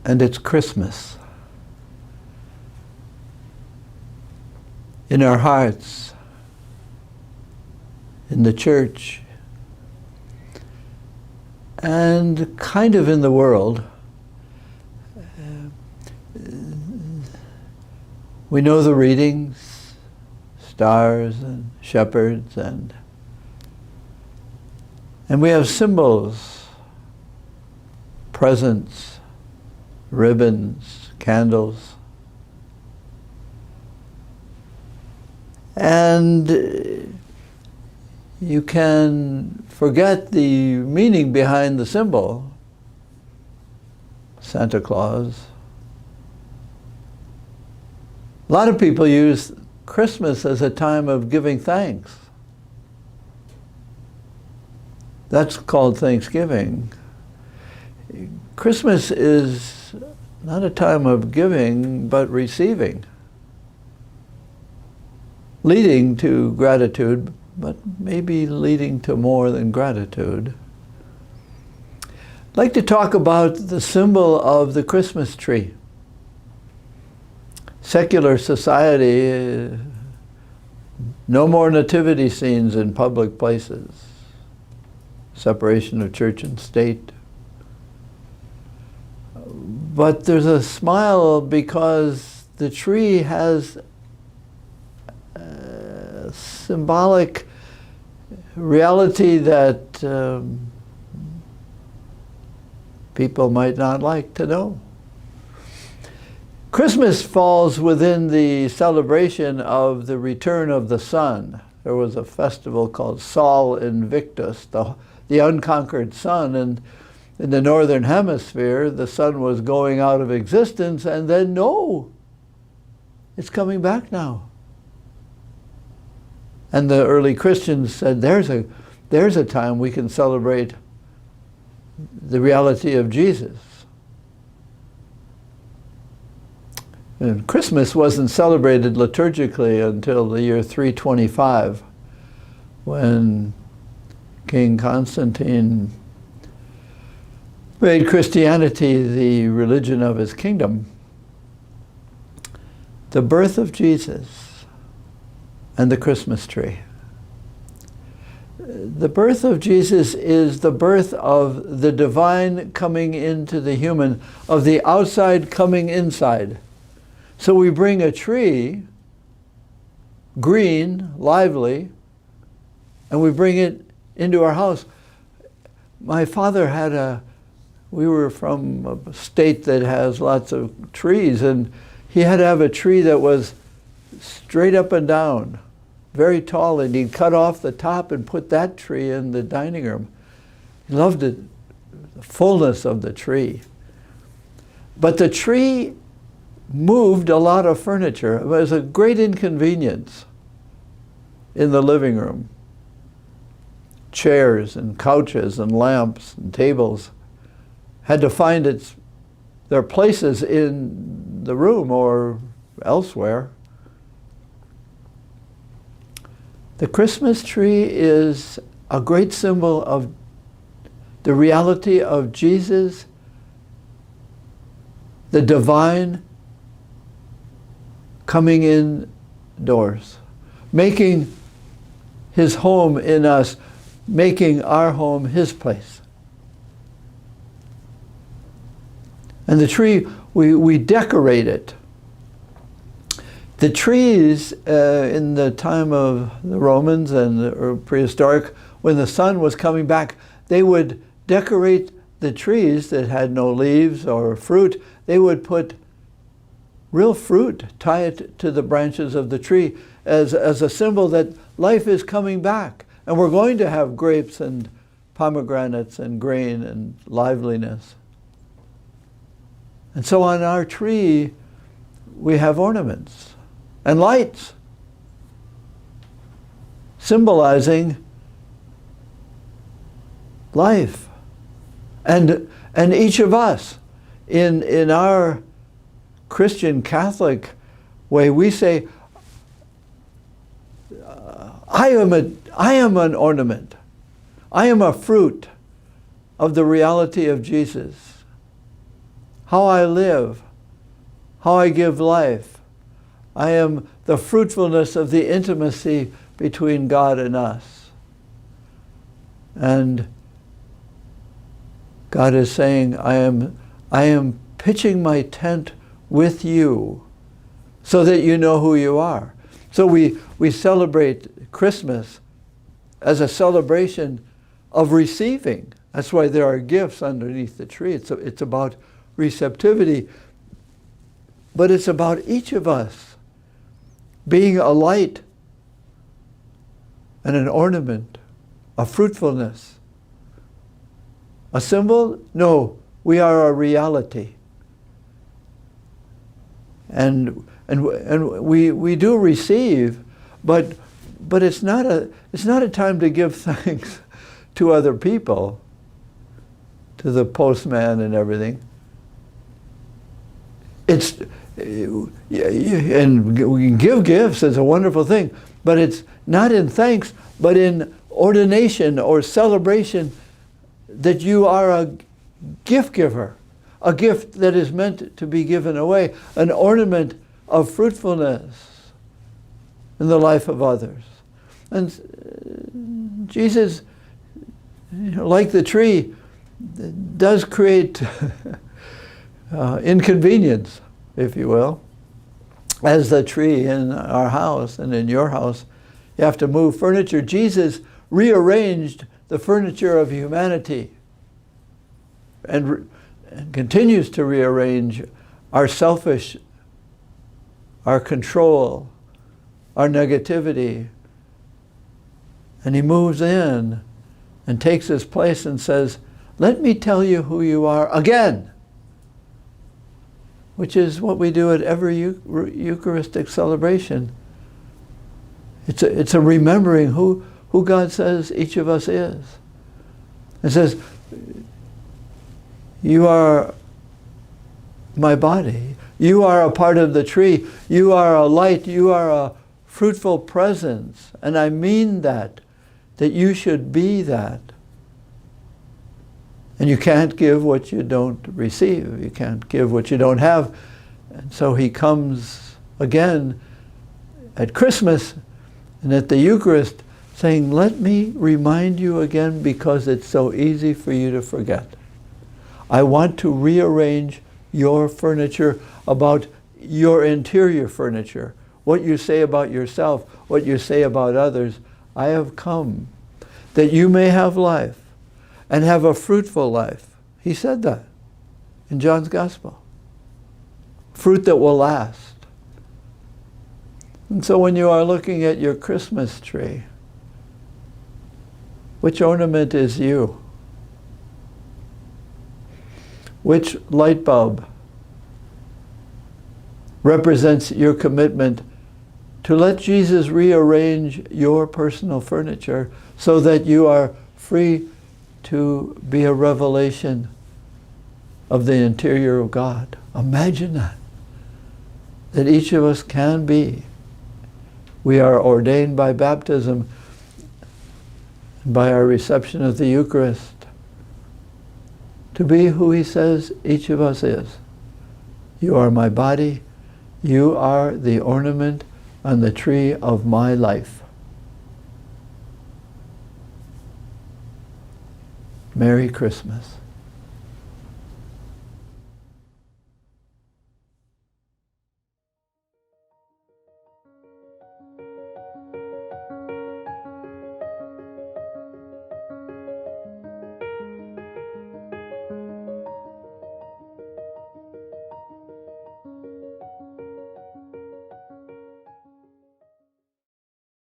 and it's Christmas. In our hearts, in the church, and kind of in the world. We know the readings, stars and shepherds, and we have symbols, presents, ribbons, candles. And you can forget the meaning behind the symbol, Santa Claus. A lot of people use Christmas as a time of giving thanks. That's called Thanksgiving. Christmas is not a time of giving, but receiving, leading to gratitude, but maybe leading to more than gratitude. I'd like to talk about the symbol of the Christmas tree. Secular society, no more nativity scenes in public places, separation of church and state. But there's a smile because the tree has a symbolic reality that people might not like to know. Christmas falls within the celebration of the return of the sun. There was a festival called Sol Invictus, the unconquered sun, and in the northern hemisphere the sun was going out of existence, and then no, it's coming back now. And the early Christians said there's a time we can celebrate the reality of Jesus. And Christmas wasn't celebrated liturgically until the year 325, when King Constantine made Christianity the religion of his kingdom. The birth of Jesus and the Christmas tree. The birth of Jesus is the birth of the divine coming into the human, of the outside coming inside. So we bring a tree, green, lively, and we bring it into our house. My father we were from a state that has lots of trees, and he had to have a tree that was straight up and down, very tall, and he'd cut off the top and put that tree in the dining room. He loved it, the fullness of the tree. But the tree moved a lot of furniture. It was a great inconvenience in the living room. Chairs and couches and lamps and tables had to find their places in the room or elsewhere. The Christmas tree is a great symbol of the reality of Jesus, the divine coming indoors, making his home in us, making our home his place. And the tree, we decorate it. The trees in the time of the Romans and the prehistoric, when the sun was coming back, they would decorate the trees that had no leaves or fruit. They would put real fruit, tie it to the branches of the tree as a symbol that life is coming back. And we're going to have grapes and pomegranates and grain and liveliness. And so on our tree, we have ornaments and lights, symbolizing life. And each of us, in our Christian Catholic way, we say, I am an ornament. I am a fruit of the reality of Jesus. how I live, how I give life. I am the fruitfulness of the intimacy between God and us. And God is saying, I am pitching my tent with you so that you know who you are. So we celebrate Christmas as a celebration of receiving. That's why there are gifts underneath the tree. It's about receptivity. But it's about each of us being a light and an ornament, a fruitfulness. A symbol? No, we are a reality. And we do receive, but it's not a time to give thanks to other people, to the postman and everything. It's and we can give gifts, it's a wonderful thing, but it's not in thanks, but in ordination or celebration that you are a gift giver, a gift that is meant to be given away, an ornament of fruitfulness in the life of others. And Jesus, like the tree, does create inconvenience, if you will. As the tree in our house and in your house, you have to move furniture. Jesus rearranged the furniture of humanity and continues to rearrange our selfish, our control, our negativity. And he moves in and takes his place and says, let me tell you who you are again, which is what we do at every Eucharistic celebration. It's a remembering who God says each of us is. It says, you are my body. You are a part of the tree. You are a light. You are a fruitful presence. And I mean that you should be that. And you can't give what you don't receive. You can't give what you don't have. And so he comes again at Christmas and at the Eucharist saying, let me remind you again because it's so easy for you to forget. I want to rearrange your furniture about your interior furniture. What you say about yourself, what you say about others. I have come that you may have life and have a fruitful life. He said that in John's Gospel. Fruit that will last. And so when you are looking at your Christmas tree, which ornament is you? Which light bulb represents your commitment to let Jesus rearrange your personal furniture so that you are free to be a revelation of the interior of God? Imagine that each of us can be. We are ordained by baptism, by our reception of the Eucharist, to be who he says each of us is. You are my body. You are the ornament on the tree of my life. Merry Christmas.